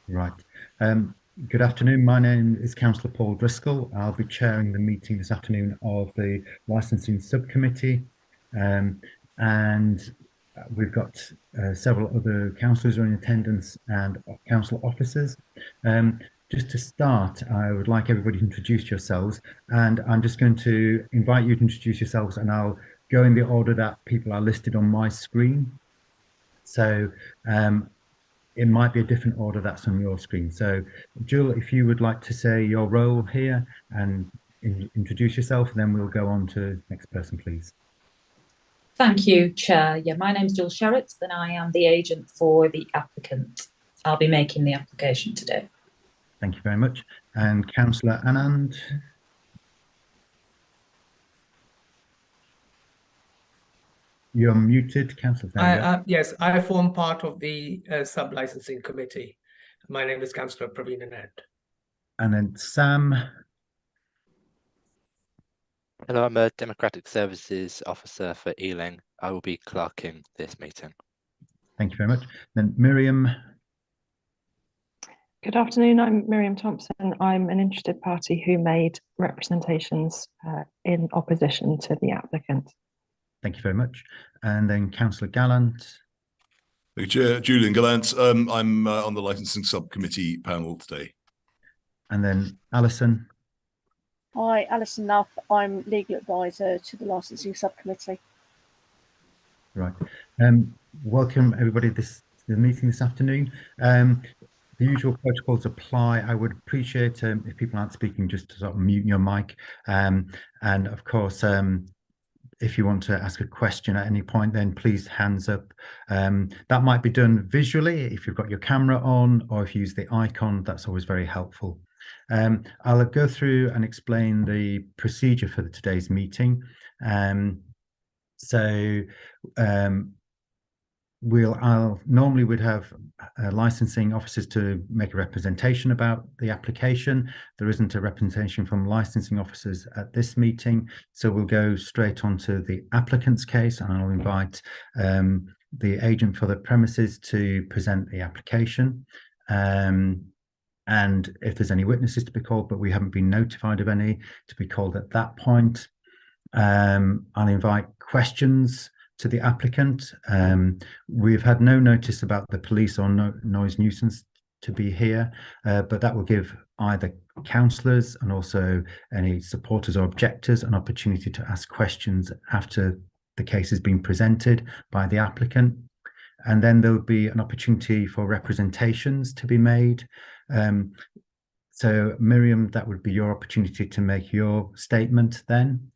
Right. Um, Good afternoon. My name is Councillor Paul Driscoll. I'll be chairing the meeting this afternoon of the Licensing Subcommittee. Um, and we've got several other councillors are in attendance and council officers. Um, just to start, I would like everybody to introduce yourselves, and I'm just going to invite you to introduce yourselves, and I'll go in the order that people are listed on my screen. So um, it might be a different order that's on your screen. So, Jill, if you would like to say your role here and introduce yourself, then we'll go on to next person, please. Thank you, Chair. Yeah, my name's Jill Sherritt and I am the agent for the applicant. I'll be making the application today. Thank you very much. And Councillor Anand. You're muted, Councillor. There we go. Yes, I form part of the sub-licensing committee. My name is Councillor Praveen Anand. And then Sam. Hello, I'm a Democratic Services Officer for Ealing. I will be clerking this meeting. Thank you very much. Then Miriam. Good afternoon, I'm Miriam Thompson. I'm an interested party who made representations in opposition to the applicant. Thank you very much. And then Councillor Gallant. Thank you, Chair. Julian Gallant. I'm on the licensing subcommittee panel today. And then Alison. Hi, Alison Love. I'm legal advisor to the licensing subcommittee. Right. Welcome everybody to the meeting this afternoon. The usual protocols apply. I would appreciate if people aren't speaking, just to sort of mute your mic. And of course, if you want to ask a question at any point, then please hands up. That might be done visually if you've got your camera on, or if you use the icon, that's always very helpful. I'll go through and explain the procedure for today's meeting. I'll normally would have licensing officers to make a representation about the application. There isn't a representation from licensing officers at this meeting, so we'll go straight on to the applicant's case, and I'll invite the agent for the premises to present the application. And if there's any witnesses to be called, but we haven't been notified of any to be called at that point, I'll invite questions to the applicant. We've had no notice about the police or noise nuisance to be here, but that will give either councillors and also any supporters or objectors an opportunity to ask questions after the case has been presented by the applicant. And then there'll be an opportunity for representations to be made. So Miriam, that would be your opportunity to make your statement then.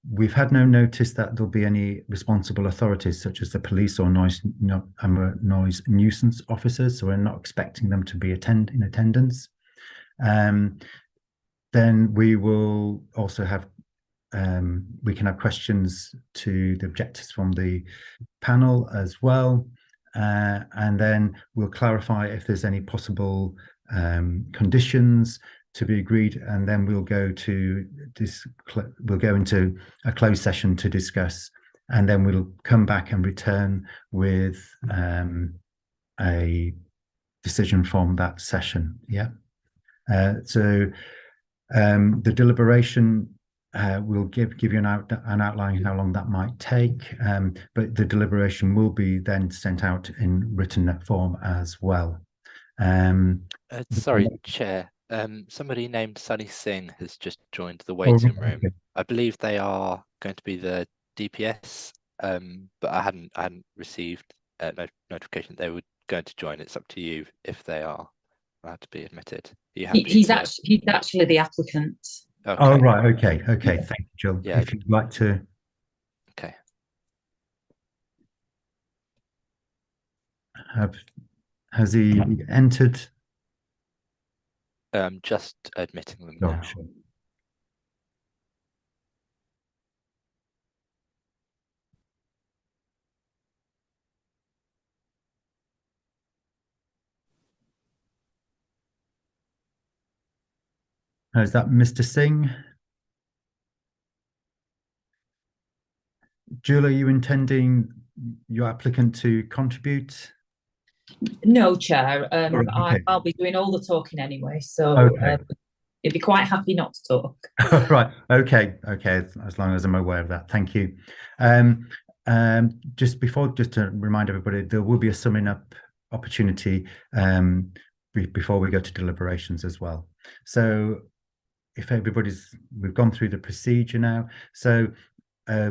We've had no notice that there'll be any responsible authorities such as the police or noise nuisance officers, so we're not expecting them to be in attendance. Then we will also have we can have questions to the objectors from the panel as well, and then we'll clarify if there's any possible conditions to be agreed, and then we'll go into a closed session to discuss, and then we'll come back and return with a decision from that session. Yeah. So the deliberation will give you an outline how long that might take, but the deliberation will be then sent out in written form as well. Sorry, Chair. Somebody named Sunny Singh has just joined the waiting room. Okay. I believe they are going to be the DPS, but I hadn't received a notification that they were going to join. It's up to you if they are allowed to be admitted. Are you happy He's actually the applicant. Okay. Oh, right. Okay. Yeah. Thank you, Jill. Yeah. If you'd like to. Okay. Has he entered? Just admitting them Oh, now. sure. Is that Mr. Singh? Jill, are you intending your applicant to contribute? No, Chair. All right, okay. I'll be doing all the talking anyway, so Okay. you'd be quite happy not to talk. Right. Okay. As long as I'm aware of that. Thank you. Just to remind everybody, there will be a summing up opportunity before we go to deliberations as well. So if we've gone through the procedure now. So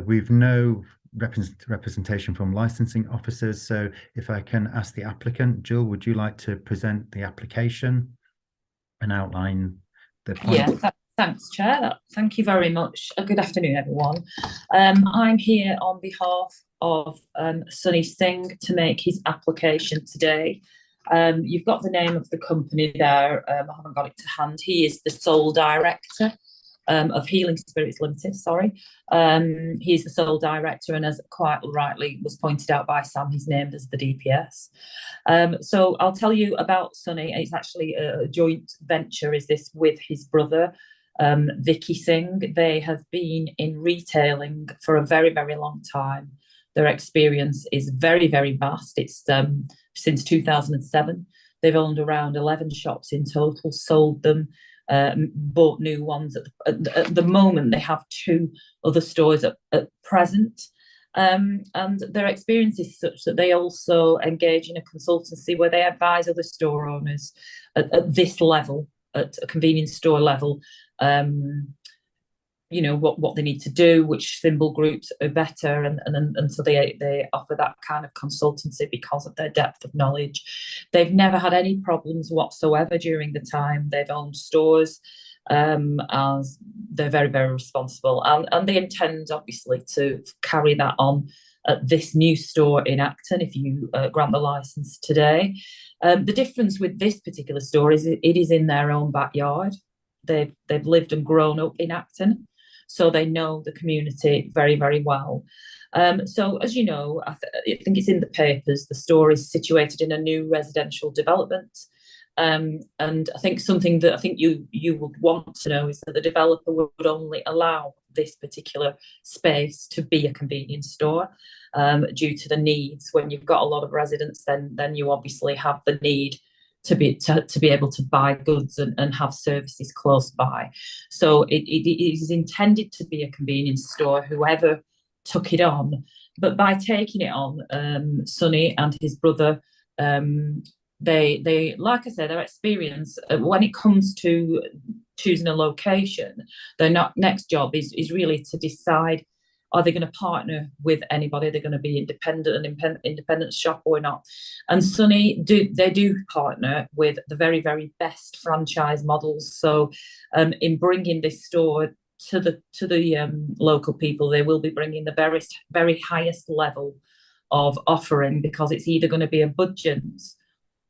we've no representation from licensing officers. So if I can ask the applicant, Jill, would you like to present the application and outline the point? Yeah, thanks, Chair. Thank you very much. Good afternoon, everyone. I'm here on behalf of Sunny Singh to make his application today. You've got the name of the company there. I haven't got it to hand. He is the sole director of Healing Spirits Limited, he's the sole director, and as quite rightly was pointed out by Sam, he's named as the DPS. So I'll tell you about Sunny. It's actually a joint venture, is this, with his brother, Vicky Singh. They have been in retailing for a very, very long time. Their experience is very, very vast. It's since 2007. They've owned around 11 shops in total, sold them, bought new ones. At the moment, they have 2 other stores at present. And their experience is such that they also engage in a consultancy where they advise other store owners at this level, at a convenience store level, you know, what they need to do, which symbol groups are better, and so they offer that kind of consultancy because of their depth of knowledge. They've never had any problems whatsoever during the time they've owned stores, as they're very, very responsible, and they intend obviously to carry that on at this new store in Acton if you grant the license today. The difference with this particular store is it is in their own backyard. They've lived and grown up in Acton, so they know the community very, very well. So as you know, I think it's in the papers, the store is situated in a new residential development. And I think something that I think you would want to know is that the developer would only allow this particular space to be a convenience store due to the needs. When you've got a lot of residents, then you obviously have the need to be able to buy goods and have services close by. So it is intended to be a convenience store, whoever took it on. But by taking it on, Sunny and his brother, they like I said, their experience when it comes to choosing a location, their next job is really to decide, are they going to partner with anybody? They're going to be independent shop or not? And Sunny do partner with the very, very best franchise models. So in bringing this store to the local people, they will be bringing the very, very highest level of offering, because it's either going to be a Budgens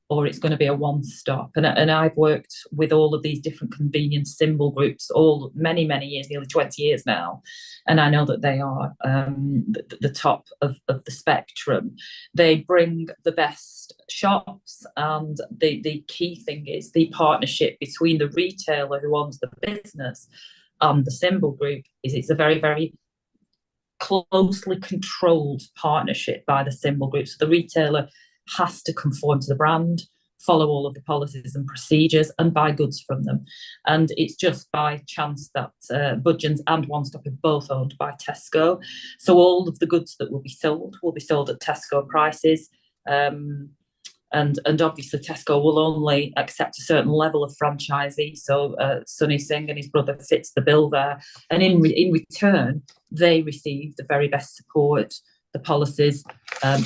or it's going to be a one-stop. And I've worked with all of these different convenience symbol groups many, many years, nearly 20 years now. And I know that they are the top of the spectrum. They bring the best shops, and the key thing is the partnership between the retailer who owns the business and the symbol group. It's a very, very closely controlled partnership by the symbol group. So the retailer has to conform to the brand, follow all of the policies and procedures, and buy goods from them. And it's just by chance that Budgens and One Stop are both owned by Tesco. So all of the goods that will be sold at Tesco prices. And obviously Tesco will only accept a certain level of franchisee. So Sunny Singh and his brother fits the bill there. And in return, they receive the very best support, the policies,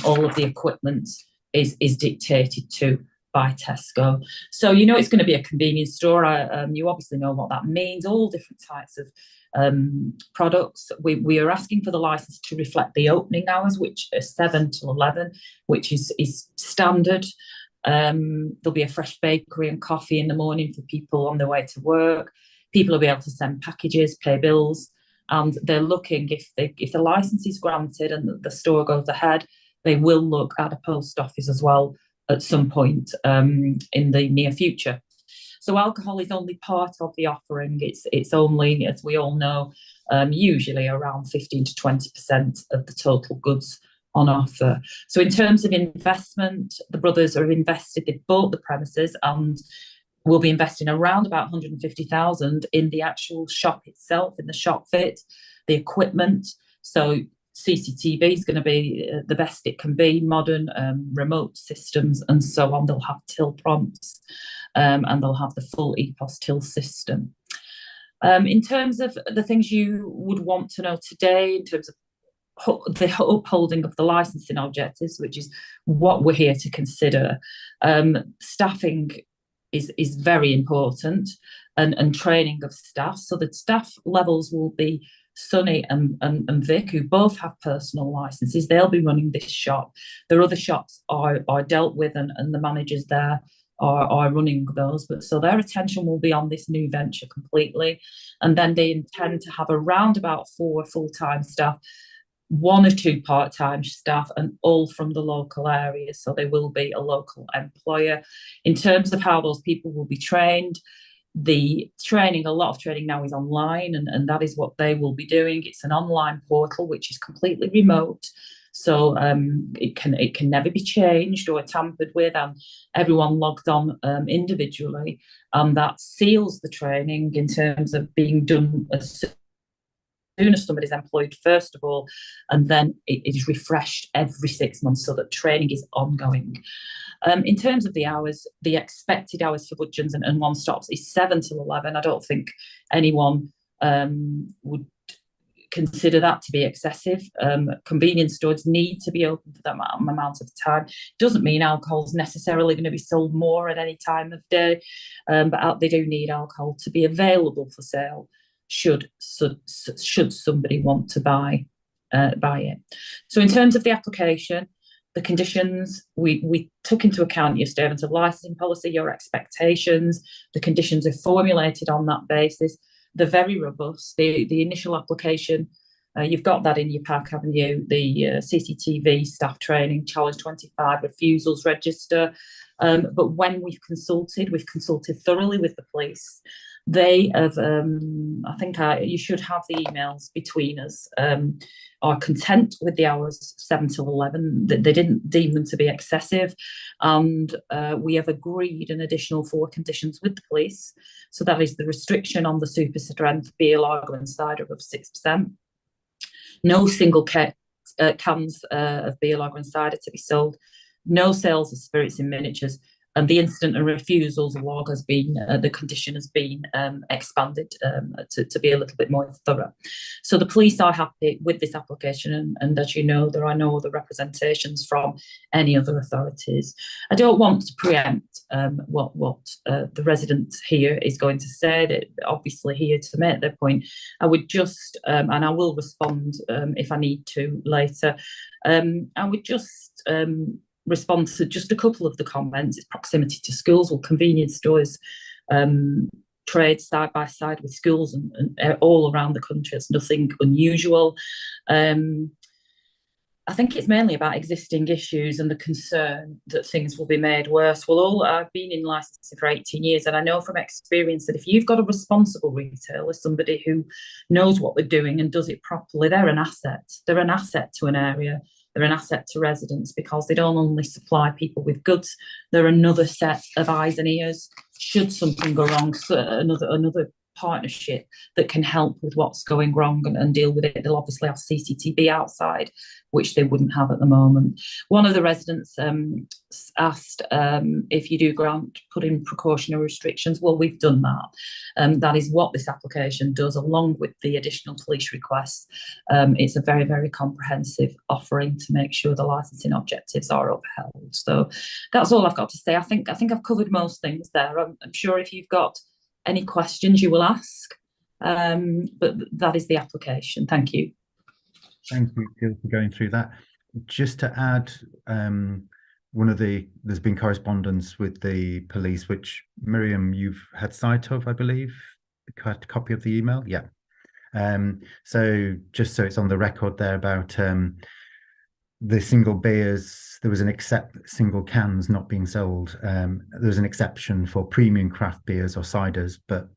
all of the equipment is dictated to by Tesco. So you know it's going to be a convenience store. You obviously know what that means, all different types of products. We are asking for the license to reflect the opening hours, which are 7 till 11, which is standard. There'll be a fresh bakery and coffee in the morning for people on their way to work. People will be able to send packages, pay bills, and they're looking, if the license is granted and the store goes ahead, they will look at a post office as well at some point in the near future. So alcohol is only part of the offering. It's only, as we all know, usually around 15 to 20% of the total goods on offer. So in terms of investment, the brothers are invested, they've bought the premises and will be investing around about 150,000 in the actual shop itself, in the shop fit, the equipment. So CCTV is going to be the best it can be, modern remote systems and so on. They'll have till prompts and they'll have the full EPOS till system. In terms of the things you would want to know today, in terms of the upholding of the licensing objectives, which is what we're here to consider, staffing is very important, and training of staff. So the staff levels will be Sunny and Vic, who both have personal licenses. They'll be running this shop. Their other shops are dealt with, and the managers there are running those, but so their attention will be on this new venture completely. And then they intend to have around about 4 full-time staff, 1 or 2 part-time staff, and all from the local area. So they will be a local employer. In terms of how those people will be trained, a lot of training now is online, and that is what they will be doing. It's an online portal which is completely remote. So it can never be changed or tampered with, and everyone logged on individually, and that seals the training in terms of being done as soon as somebody's employed, first of all, and then it is refreshed every 6 months so that training is ongoing. In terms of the hours, the expected hours for Budgeons and One Stops is 7 till 11. I don't think anyone would consider that to be excessive. Convenience stores need to be open for that amount of time. Doesn't mean alcohol's necessarily going to be sold more at any time of day, but they do need alcohol to be available for sale should somebody want to buy it. So in terms of the application, the conditions, we took into account your statement of licensing policy, your expectations. The conditions are formulated on that basis. They're very robust. The initial application, you've got that in your pack, haven't you? The CCTV staff training, Challenge 25 refusals register. But when we've consulted thoroughly with the police. They have, I think you should have the emails between us, are content with the hours 7 till 11. They didn't deem them to be excessive. And we have agreed an additional 4 conditions with the police. So that is the restriction on the super strength beer, lager and cider of 6%. No single cans of beer, lager and cider to be sold. No sales of spirits in miniatures. And the incident and refusals log has been, the condition has been expanded to be a little bit more thorough. So the police are happy with this application, and as you know, there are no other representations from any other authorities. I don't want to preempt what the resident here is going to say. They're obviously here to make their point. I would just, and I will respond if I need to later, I would just respond to just a couple of the comments. It's proximity to schools. Well, convenience stores trade side by side with schools and all around the country. It's nothing unusual. I think it's mainly about existing issues and the concern that things will be made worse. Well, I've been in licensing for 18 years, and I know from experience that if you've got a responsible retailer, somebody who knows what they're doing and does it properly, they're an asset. They're an asset to an area. They're an asset to residents because they don't only supply people with goods, they're another set of eyes and ears. Should something go wrong, so another partnership that can help with what's going wrong and deal with it. They'll obviously have CCTV outside, which they wouldn't have at the moment. One of the residents asked if you do put in precautionary restrictions. Well, we've done that. That is what this application does, along with the additional police requests. It's a very, very comprehensive offering to make sure the licensing objectives are upheld. So that's all I've got to say. I think I've covered most things there. I'm sure if you've got any questions you will ask, but that is the application. Thank you. Thank you, Jill, for going through that. Just to add, there's been correspondence with the police, which Miriam, you've had sight of, I believe, a copy of the email. Yeah. So just so it's on the record there about the single beers, there was single cans not being sold. There was an exception for premium craft beers or ciders, but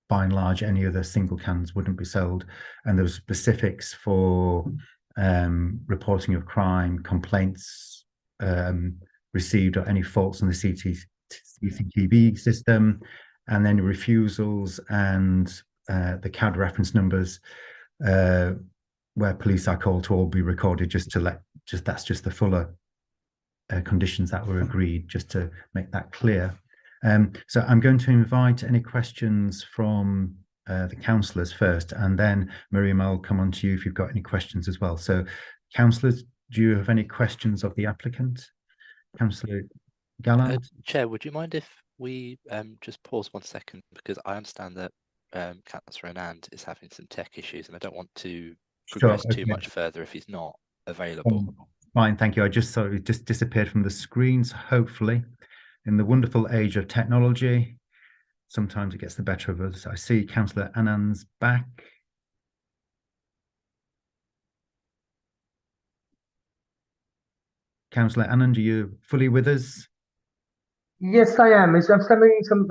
by and large, any other single cans wouldn't be sold. And there was specifics for reporting of crime, complaints received, or any faults on the CCTV system, and then refusals and the CAD reference numbers where police are called to all be recorded, that's just the fuller conditions that were agreed, just to make that clear. So I'm going to invite any questions from the councillors first, and then Miriam, I'll come on to you if you've got any questions as well. So councillors, do you have any questions of the applicant? Councillor Gallant? Chair, would you mind if we just pause 1 second, because I understand that Councillor Anand is having some tech issues, and I don't want to progress too much further if he's not available. Fine, thank you. I just saw it just disappeared from the screen. So hopefully, in the wonderful age of technology, sometimes it gets the better of us. I see Councillor Anand's back. Councillor Anand, are you fully with us? Yes, I am. I'm having some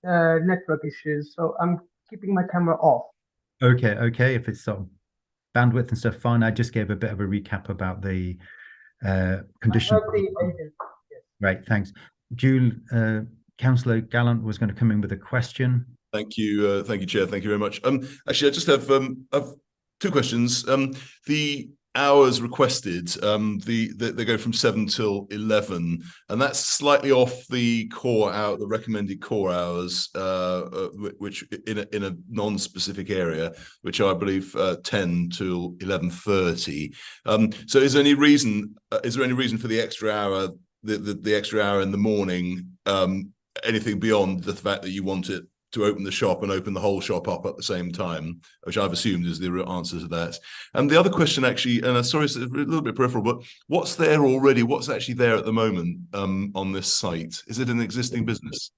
network issues, so I'm keeping my camera off. Okay. If it's sort of bandwidth and stuff, fine. I just gave a bit of a recap about the conditions. Right, thanks. Councillor Gallant was going to come in with a question. Thank you, Chair. Thank you very much. Actually, I just have 2 questions. The hours requested, they go from 7 till 11, and that's slightly off the the recommended core hours, which in a non-specific area, which are, I believe, 10 till 11:30. So is there any reason for the extra hour, the extra hour in the morning? Anything beyond the fact that you want it to open the shop and open the whole shop up at the same time, which I've assumed is the answer to that. And the other question, actually, and I'm sorry, it's a little bit peripheral, but what's there already? What's actually there at the moment on this site? Is it an existing business?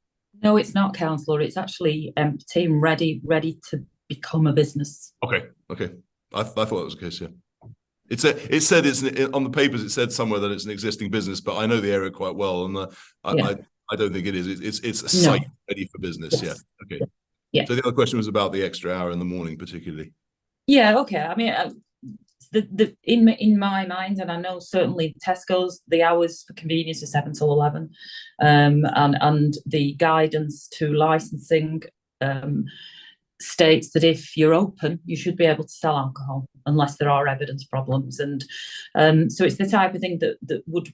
No, it's not, councillor. It's actually empty and ready to become a business. Okay. I thought that was the case, yeah. It said on the papers, it said somewhere that it's an existing business, but I know the area quite well, and I don't think it is. It's a site ready for business. Yes. Yeah. Okay. Yeah. So the other question was about the extra hour in the morning, particularly. Yeah. Okay. I mean, in my mind, and I know certainly Tesco's, the hours for convenience are 7 till 11, and the guidance to licensing states that if you're open, you should be able to sell alcohol unless there are evidence problems, and so it's the type of thing that would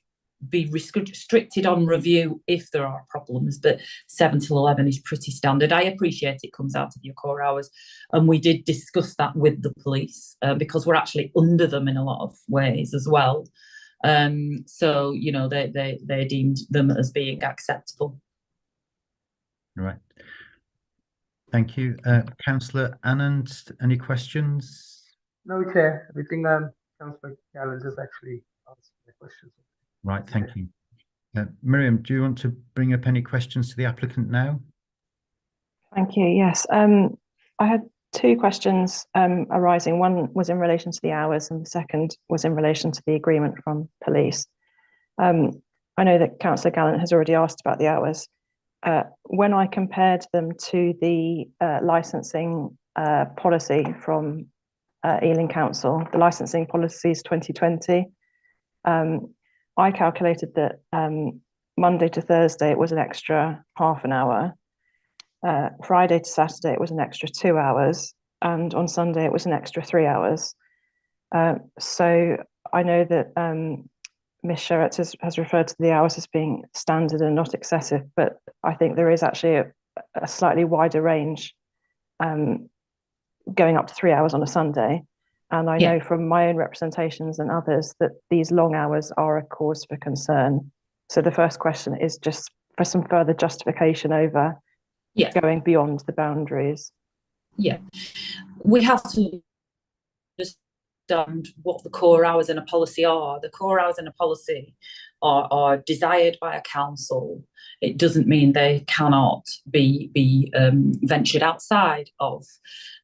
be restricted on review if there are problems, but 7 till 11 is pretty standard. I appreciate it comes out of your core hours, and we did discuss that with the police because we're actually under them in a lot of ways as well. So you know, they deemed them as being acceptable. Right. Thank you, Councillor Anand. Any questions? No, Chair. Everything Councillor Gallant has actually answered the questions. Right, thank you. Miriam, do you want to bring up any questions to the applicant now? Thank you. Yes, I had 2 questions arising. One was in relation to the hours, and the second was in relation to the agreement from police. I know that Councillor Gallant has already asked about the hours. When I compared them to the licensing policy from Ealing Council, the licensing policy is 2020. I calculated that Monday to Thursday it was an extra half an hour, Friday to Saturday it was an extra 2 hours, and on Sunday it was an extra 3 hours. So I know that Ms. Sherratt has referred to the hours as being standard and not excessive, but I think there is actually a slightly wider range going up to 3 hours on a Sunday. And I know from my own representations and others that these long hours are a cause for concern. So the first question is just for some further justification over going beyond the boundaries. Yeah, we have to understand what the core hours in a policy are. The core hours in a policy are desired by a council. It doesn't mean they cannot be ventured outside of.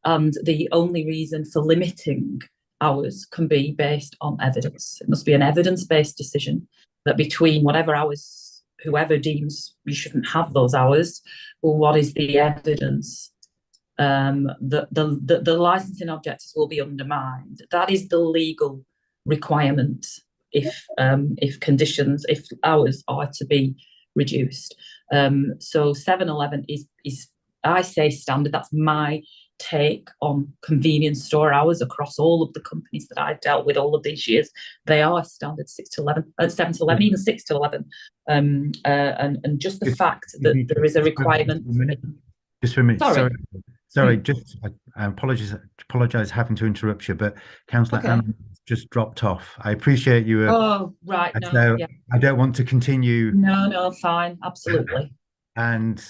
And the only reason for limiting hours can be based on evidence. It must be an evidence-based decision that between whatever hours, whoever deems you shouldn't have those hours, well, what is the evidence? The licensing objectives will be undermined. That is the legal requirement if hours are to be reduced. So 7-Eleven is I say standard. That's my take on convenience store hours across all of the companies that I've dealt with all of these years. They are standard 6 to 11, 7 to 11, even 6 to 11. And just the fact that there is a requirement. Just for a minute. Sorry. Mm. Just I apologise having to interrupt you, but Councillor Anne just dropped off. I appreciate you. Oh, right. No, yeah. I don't want to continue. No, fine. Absolutely. And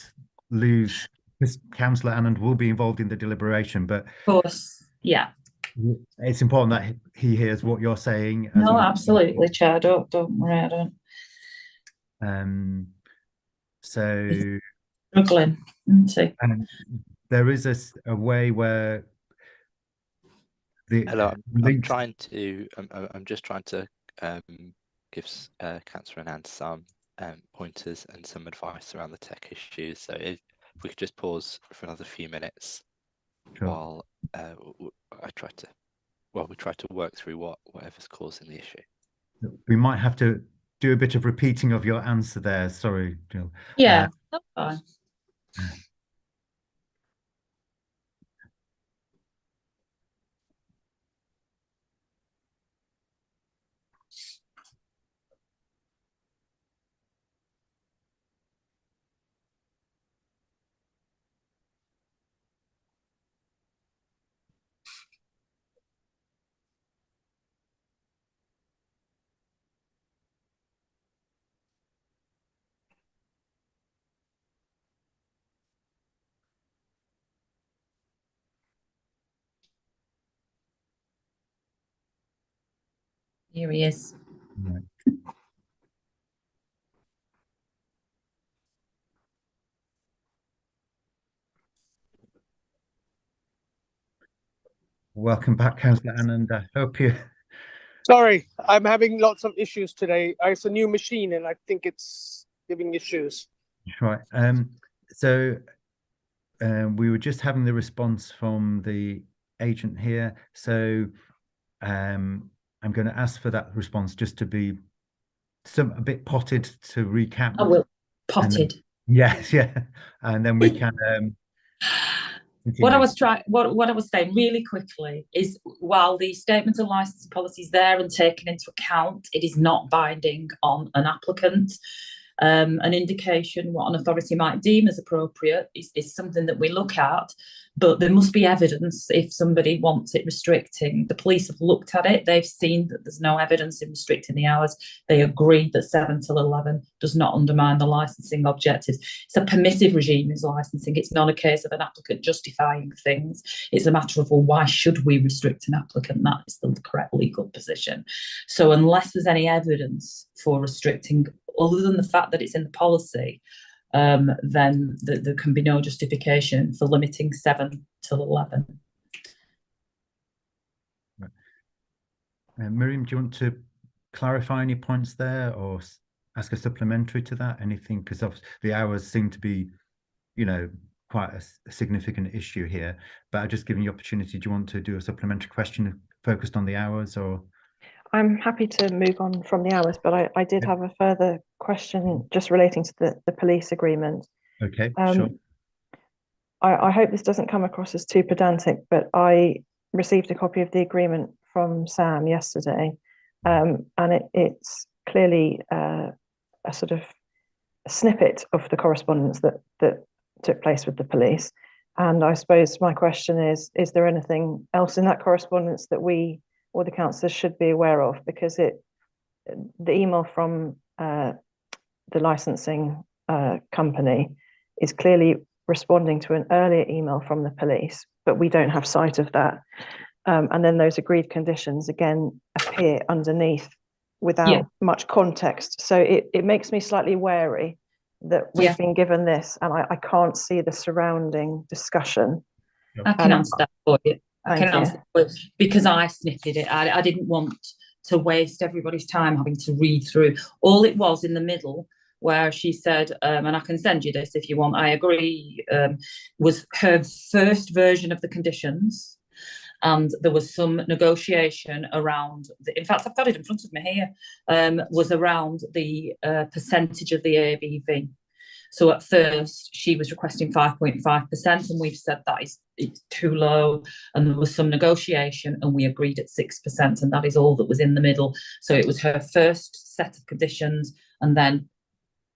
lose this. Councillor Anand will be involved in the deliberation, but of course, yeah. It's important that he hears what you're saying. No, absolutely, Chair. Don't worry, I don't. So struggling, isn't he? And there is a way where the hello. I'm just trying to give Councillor Anand some pointers and some advice around the tech issues. So if we could just pause for another few minutes while we try to work through whatever's causing the issue. We might have to do a bit of repeating of your answer there. Sorry, Jill. Yeah, that's fine. Here he is. Right. Welcome back, Councillor Anand. I hope you. Sorry, I'm having lots of issues today. It's a new machine, and I think it's giving issues. Right. So we were just having the response from the agent here. So I'm going to ask for that response just to be a bit potted to recap. I will. Potted. Yes, yeah. And then we can what I was saying really quickly is, while the statement of licensing policy is there and taken into account, it is not binding on an applicant. An indication what an authority might deem as appropriate is something that we look at, but there must be evidence if somebody wants it restricting. The police have looked at it. They've seen that there's no evidence in restricting the hours. They agree that 7 till 11 does not undermine the licensing objectives. It's a permissive regime is licensing. It's not a case of an applicant justifying things. It's a matter of, well, why should we restrict an applicant? That is the correct legal position. So unless there's any evidence for restricting, other than the fact that it's in the policy, then there can be no justification for limiting 7 till 11. Right. Miriam, do you want to clarify any points there or ask a supplementary to that? Anything? Because the hours seem to be, quite a significant issue here. But I've just given you opportunity. Do you want to do a supplementary question focused on the hours, or? I'm happy to move on from the hours, but I did have a further question just relating to the police agreement. Okay, sure. I hope this doesn't come across as too pedantic, but I received a copy of the agreement from Sam yesterday, and it's clearly a sort of a snippet of the correspondence that took place with the police. And I suppose my question is there anything else in that correspondence that we or the councillors should be aware of? Because the email from the licensing company is clearly responding to an earlier email from the police, but we don't have sight of that. And then those agreed conditions again appear underneath without much context. So it makes me slightly wary that we've been given this, and I can't see the surrounding discussion. I can answer that for you. Because I sniffed it. I didn't want to waste everybody's time having to read through. All it was in the middle where she said, and I can send you this if you want, I agree, was her first version of the conditions. and there was some negotiation around, in fact, I've got it in front of me here, was around the percentage of the ABV. So at first she was requesting 5.5%, and we've said that it's too low, and there was some negotiation and we agreed at 6%, and that is all that was in the middle. So it was her first set of conditions and then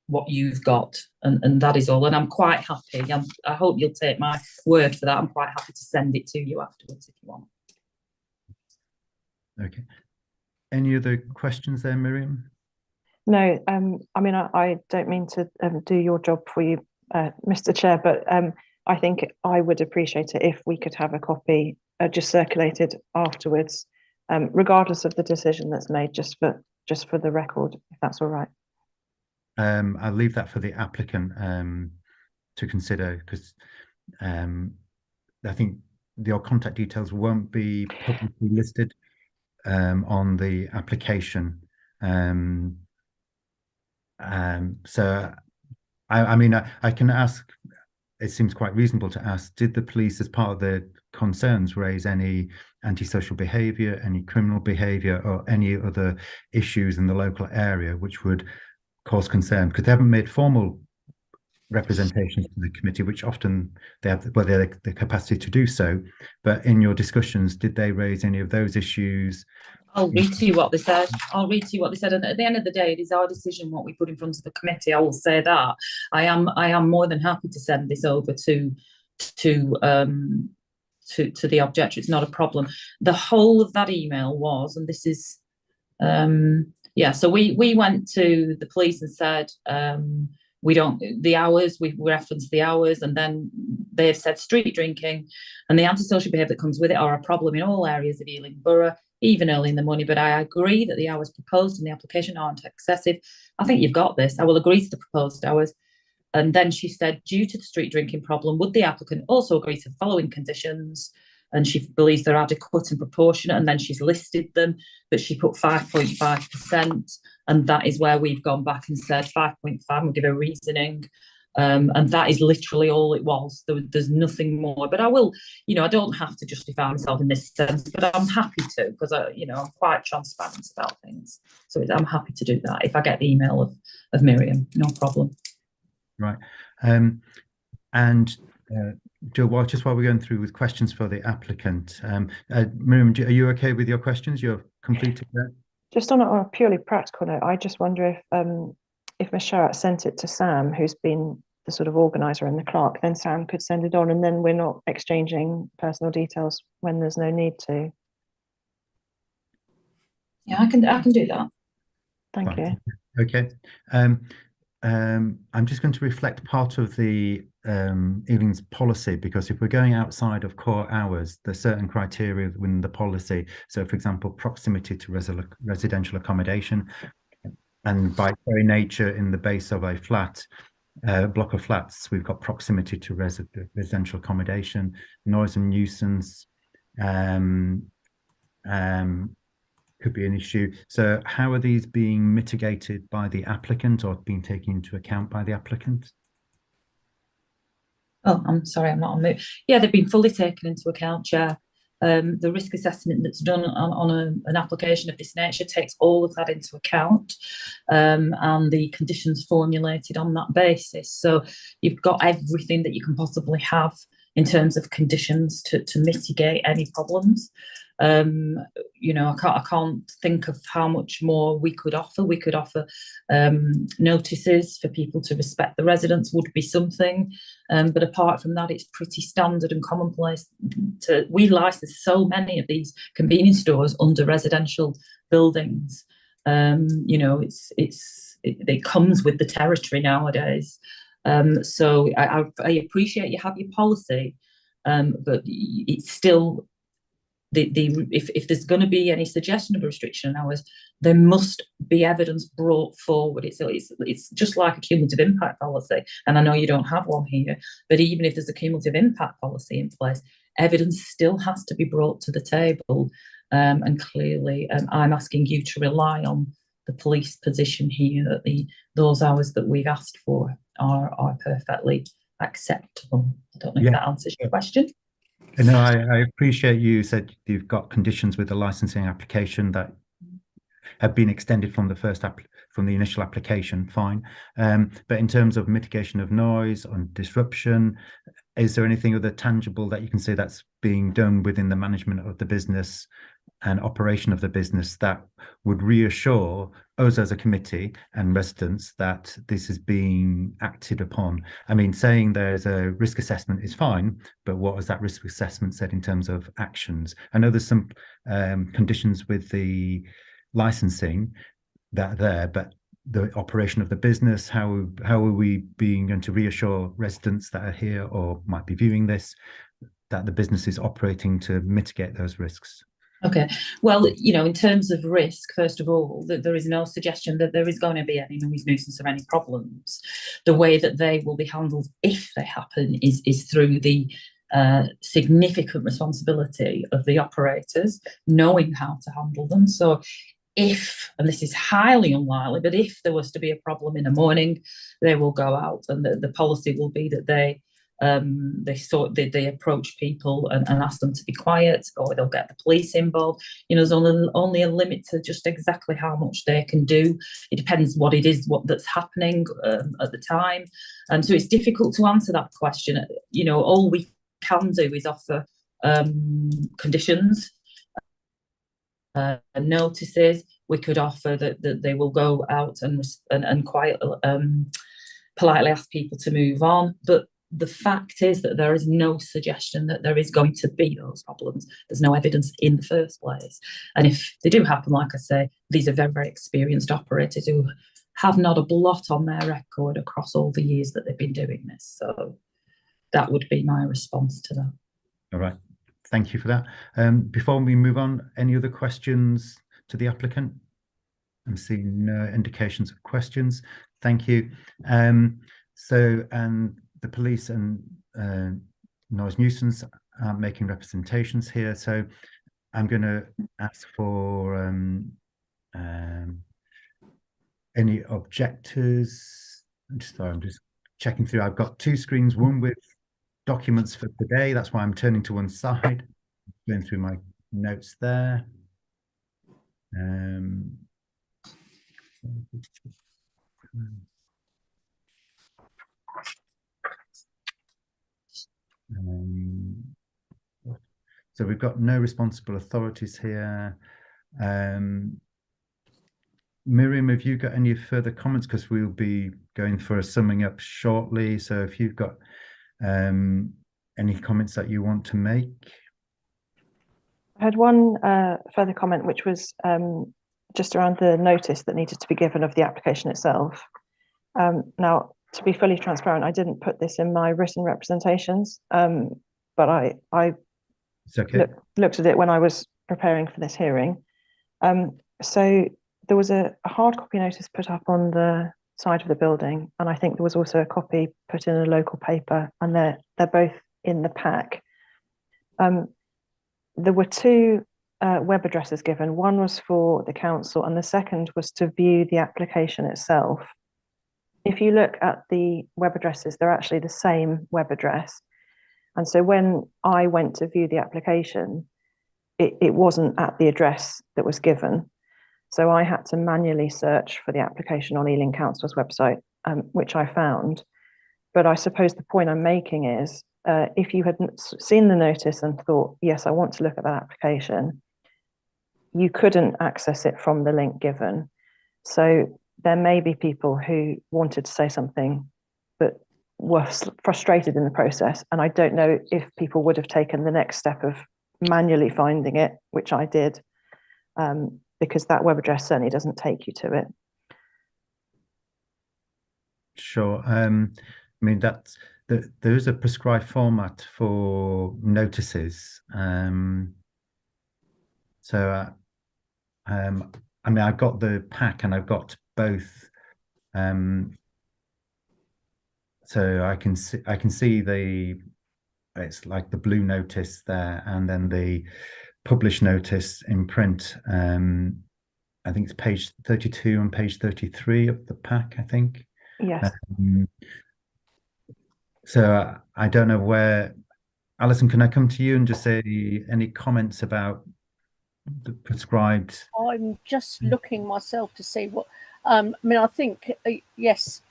what you've got, and that is all. And I'm quite happy. I hope you'll take my word for that. I'm quite happy to send it to you afterwards if you want. Okay. Any other questions there, Miriam? No, I mean, I don't mean to do your job for you, Mr. Chair, but I think I would appreciate it if we could have a copy just circulated afterwards, regardless of the decision that's made, just for the record, if that's all right. I'll leave that for the applicant to consider, because I think your contact details won't be publicly listed on the application. So I mean, I can ask, it seems quite reasonable to ask, did the police, as part of their concerns, raise any antisocial behaviour, any criminal behaviour, or any other issues in the local area which would cause concern? Because they haven't made formal representations to the committee, which often they have the capacity to do so. But in your discussions, did they raise any of those issues? I'll read to you what they said. And at the end of the day, it is our decision what we put in front of the committee. I will say that. I am more than happy to send this over to the objector. It's not a problem. The whole of that email was, and this is, so we went to the police and said, we referenced the hours, and then they've said street drinking and the antisocial behaviour that comes with it are a problem in all areas of Ealing Borough, even early in the morning. But I agree that the hours proposed in the application aren't excessive. I think you've got this. I will agree to the proposed hours. And then she said, due to the street drinking problem, would the applicant also agree to the following conditions? And she believes they're adequate and proportionate, and then she's listed them, but she put 5.5%, and that is where we've gone back and said 5.5, we'll give a reasoning, and that is literally all it was. There's nothing more. But I will, I don't have to justify myself in this sense, but I'm happy to, because I'm quite transparent about things. So I'm happy to do that if I get the email of Miriam, no problem. Right. Joe, while we're going through with questions for the applicant, Miriam, are you okay with your questions? You're completed that? Just on a purely practical note, I just wonder if Ms. Sherratt sent it to Sam, who's been the sort of organiser and the clerk, then Sam could send it on, and then we're not exchanging personal details when there's no need to. Yeah, I can do that. Thank you. Okay. I'm just going to reflect part of the Ealing's policy, because if we're going outside of core hours, there's certain criteria within the policy. So, for example, proximity to residential accommodation, and by very nature, in the base of a flat, block of flats, we've got proximity to residential accommodation, noise and nuisance, could be an issue. So how are these being mitigated by the applicant, or being taken into account by the applicant? Oh, I'm sorry, I'm not on mute. Yeah, they've been fully taken into account, Chair. The risk assessment that's done on an application of this nature takes all of that into account, and the conditions formulated on that basis. So you've got everything that you can possibly have in terms of conditions to mitigate any problems. I can't think of how much more we could offer. We could offer notices for people to respect the residents would be something. But apart from that, it's pretty standard and commonplace. We license so many of these convenience stores under residential buildings. It comes with the territory nowadays. So I appreciate you have your policy, but it's still if there's going to be any suggestion of a restriction on hours, there must be evidence brought forward. It's just like a cumulative impact policy, and I know you don't have one here, but even if there's a cumulative impact policy in place, evidence still has to be brought to the table, and clearly I'm asking you to rely on the police position here that those hours that we've asked for are perfectly acceptable. I don't know if that answers your question. No, I appreciate you said you've got conditions with the licensing application that have been extended from from the initial application, fine. But in terms of mitigation of noise and disruption, is there anything other tangible that you can say that's being done within the management of the business and operation of the business that would reassure us as a committee and residents that this is being acted upon? I mean, saying there's a risk assessment is fine, but what has that risk assessment said in terms of actions? I know there's some conditions with the licensing that are there, but the operation of the business, how are we being going to reassure residents that are here or might be viewing this that the business is operating to mitigate those risks? Okay, well, in terms of risk, first of all, that there is no suggestion that there is going to be any noise nuisance or any problems. The way that they will be handled, if they happen, is through the significant responsibility of the operators knowing how to handle them. So if, and this is highly unlikely, but if there was to be a problem in the morning, they will go out, and the policy will be that they approach people and ask them to be quiet, or they'll get the police involved. There's only a limit to just exactly how much they can do. It depends what it is, that's happening at the time. And so it's difficult to answer that question. All we can do is offer conditions, notices. We could offer that they will go out and quite politely ask people to move on. But the fact is that there is no suggestion that there is going to be those problems. There's no evidence in the first place. And if they do happen, like I say, these are very, very experienced operators who have not a blot on their record across all the years that they've been doing this. So that would be my response to that. All right. Thank you for that. Before we move on, any other questions to the applicant? I'm seeing no indications of questions. Thank you. And the police and noise nuisance are making representations here. So I'm going to ask for any objectors. I'm just checking through. I've got two screens, one with documents for today. That's why I'm turning to one side, going through my notes there. So we've got no responsible authorities here. Miriam, have you got any further comments? Because we'll be going for a summing up shortly. So if you've got any comments that you want to make. I had one further comment, which was just around the notice that needed to be given of the application itself. Now, to be fully transparent, I didn't put this in my written representations, but I looked at it when I was preparing for this hearing. So there was a hard copy notice put up on the side of the building, and I think there was also a copy put in a local paper, and they're both in the pack. There were two web addresses given. One was for the council, and the second was to view the application itself. If you look at the web addresses, they're actually the same web address. And so when I went to view the application, it wasn't at the address that was given. So I had to manually search for the application on Ealing Council's website, which I found. But I suppose the point I'm making is, if you had seen the notice and thought, yes, I want to look at that application, you couldn't access it from the link given. So there may be people who wanted to say something but were frustrated in the process. And I don't know if people would have taken the next step of manually finding it, which I did, because that web address certainly doesn't take you to it. Sure. I mean, there is a prescribed format for notices. So I mean, I've got the pack and I've got both. So I can see it's like the blue notice there, and then the published notice in print. I think it's page 32 and page 33 of the pack, I think. Yes. So I don't know where Alison, can I come to you and just say any comments about the prescribed? I'm just looking myself to see what. I mean, I think yes,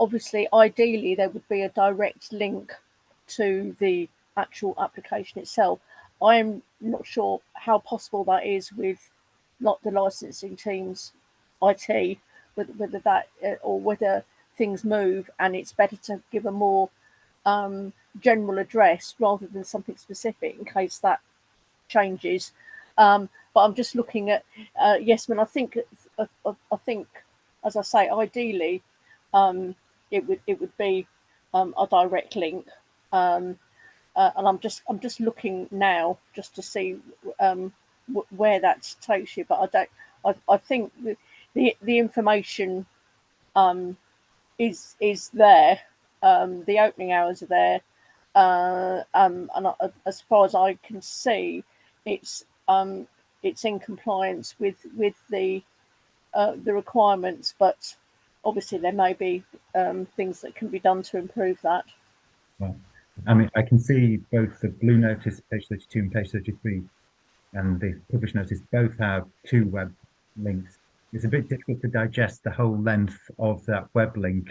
obviously, ideally, there would be a direct link to the actual application itself. I'm not sure how possible that is with the licensing team's IT, whether that or whether things move and it's better to give a more general address rather than something specific in case that changes. But I'm just looking at yes, when I think, as I say, ideally, it would be a direct link, and I'm just looking now just to see where that takes you. But I think the information is there. The opening hours are there, and as far as I can see, it's in compliance with the requirements, but obviously there may be things that can be done to improve that. Well, I mean, I can see both the blue notice, page 32 and page 33, and the published notice both have 2 web links. It's a bit difficult to digest the whole length of that web link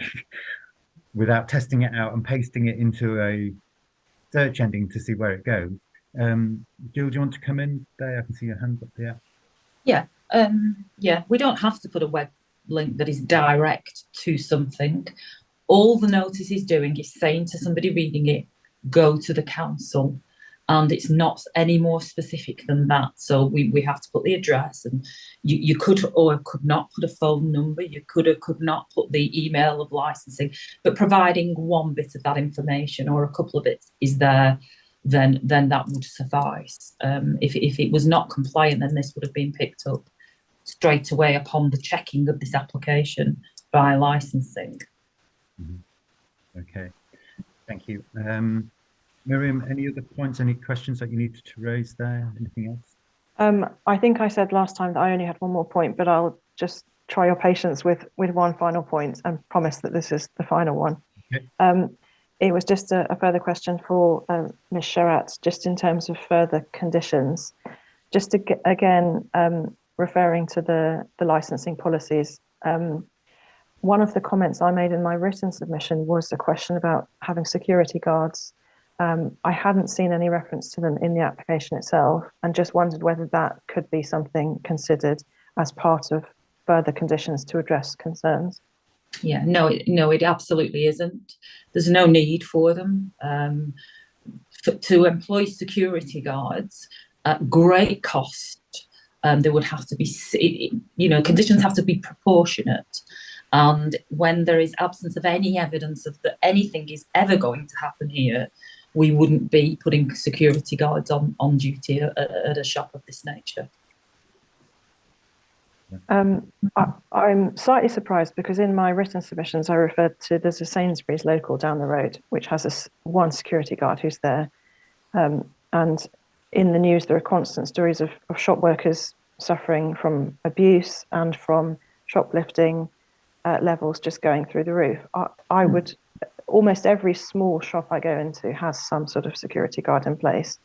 without testing it out and pasting it into a search ending to see where it goes. Jill, do you want to come in there? I can see your hand up there. Yeah, we don't have to put a web link that is direct to something. All the notice is doing is saying to somebody reading it, go to the council, and it's not any more specific than that. So we have to put the address, and you could or could not put a phone number, you could or could not put the email of licensing, but providing one bit of that information or a couple of bits is there, then that would suffice. If it was not compliant, then this would have been picked up straight away upon the checking of this application by licensing. Okay, thank you. Miriam, any other points, any questions that you needed to raise there? Anything else? I think I said last time that I only had one more point, but I'll just try your patience with one final point and promise that this is the final one. Okay. It was just a further question for Ms. Sherratt, just in terms of further conditions. Just to, again, referring to the licensing policies, one of the comments I made in my written submission was a question about having security guards. I hadn't seen any reference to them in the application itself, and just wondered whether that could be something considered as part of further conditions to address concerns. Yeah, no, it absolutely isn't. There's no need for them. To employ security guards at great cost, there would have to be, conditions have to be proportionate. And when there is absence of any evidence of that anything is ever going to happen here, we wouldn't be putting security guards on duty at a shop of this nature. I'm slightly surprised because in my written submissions I referred to there's a Sainsbury's local down the road which has one security guard who's there, and in the news there are constant stories of shop workers suffering from abuse and from shoplifting levels just going through the roof. I would, almost every small shop I go into has some sort of security guard in place,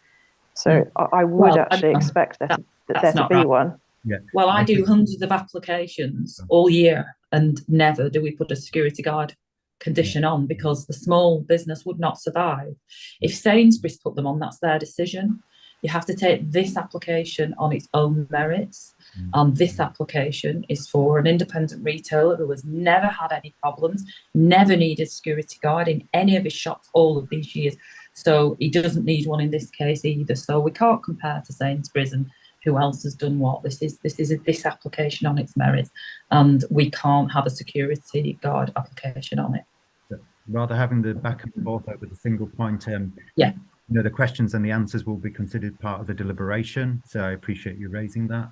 so I would actually expect there to be one. Yeah. Well, I do hundreds of applications all year, and never do we put a security guard condition on, because the small business would not survive. If Sainsbury's put them on, that's their decision. You have to take this application on its own merits, and this application is for an independent retailer who has never had any problems, never needed security guard in any of his shops all of these years. So he doesn't need one in this case either. So we can't compare to Sainsbury's and who else has done what. This is this application on its merits, and we can't have a security guard application on it. So rather having the back and forth over the single point, yeah, the questions and the answers will be considered part of the deliberation. So I appreciate you raising that.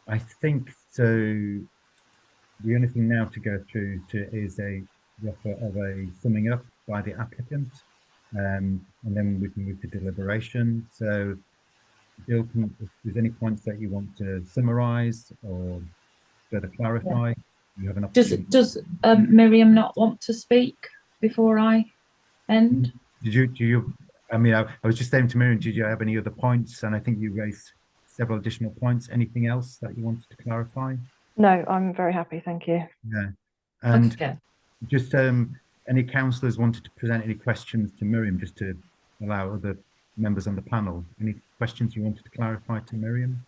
I think so. The only thing now to go through is the offer of a summing up by the applicant, and then we can move to deliberation. So Jill, if there's any points that you want to summarise or further clarify, you have an opportunity. Does Miriam not want to speak before I end? Do you, I mean, I was just saying to Miriam, did you have any other points? And I think you raised several additional points. Anything else that you wanted to clarify? No, I'm very happy. Thank you. Yeah. And Okay. just any councillors wanted to present any questions to Miriam, just to allow other members on the panel. Any questions you wanted to clarify to Miriam?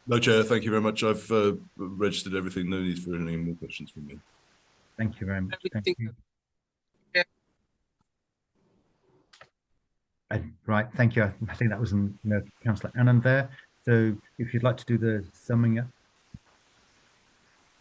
No, Chair, thank you very much. I've registered everything. No need for any more questions from me. Thank you very much. Thank you. Right, thank you. I think that was Councillor Anand there. So if you'd like to do the summing up.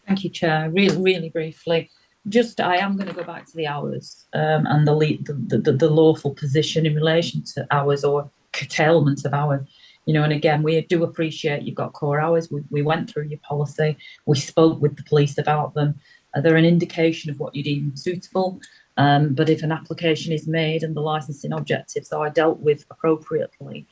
Thank you, Chair. Really briefly, just I am going to go back to the hours and the lawful position in relation to hours or curtailment of hours. You know, and again, we do appreciate you've got core hours. We went through your policy. We spoke with the police about them. They're an indication of what you deem suitable. But if an application is made and the licensing objectives are dealt with appropriately,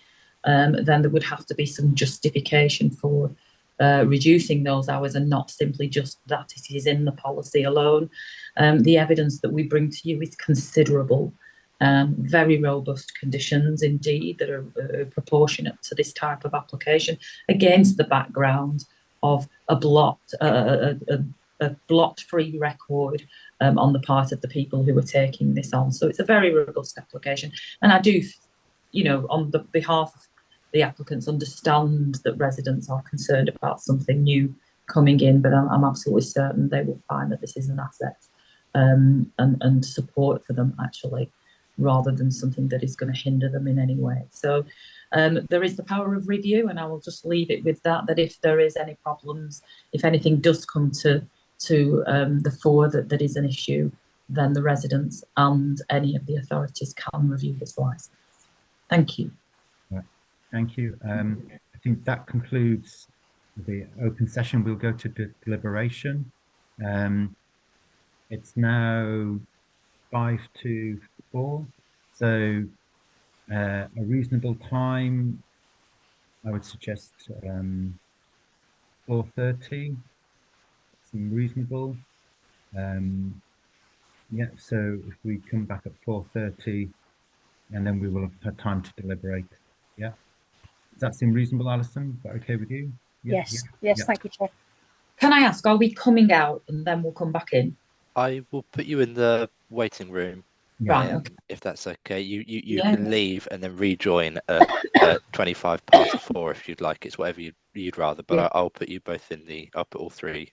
then there would have to be some justification for reducing those hours, and not simply just that it is in the policy alone. The evidence that we bring to you is considerable, very robust conditions indeed that are proportionate to this type of application, against the background of a blot-free record on the part of the people who are taking this on. So it's a very robust application, and I do, you know, on the behalf of the applicants, understand that residents are concerned about something new coming in, but I'm absolutely certain they will find that this is an asset and support for them, actually, rather than something that is going to hinder them in any way. So there is the power of review, and I will just leave it with that if there is any problems, if anything does come to the fore that is an issue, then the residents and any of the authorities can review this license. Thank you. Thank you. I think that concludes the open session. We'll go to deliberation. It's now 5 to 4, so a reasonable time, I would suggest 4:30. Seem reasonable. Yeah, so if we come back at 4:30, and then we will have had time to deliberate. Yeah. Does that seem reasonable, Alison? Is that okay with you? Yeah, Yes, yeah. thank you, Chair. Can I ask, are we coming out and then we'll come back in? I will put you in the waiting room. Right, okay. If that's okay. You Yeah. can leave and then rejoin at 25 past 4 if you'd like. It's whatever you'd rather, but Yeah. I'll put you both in I'll put all three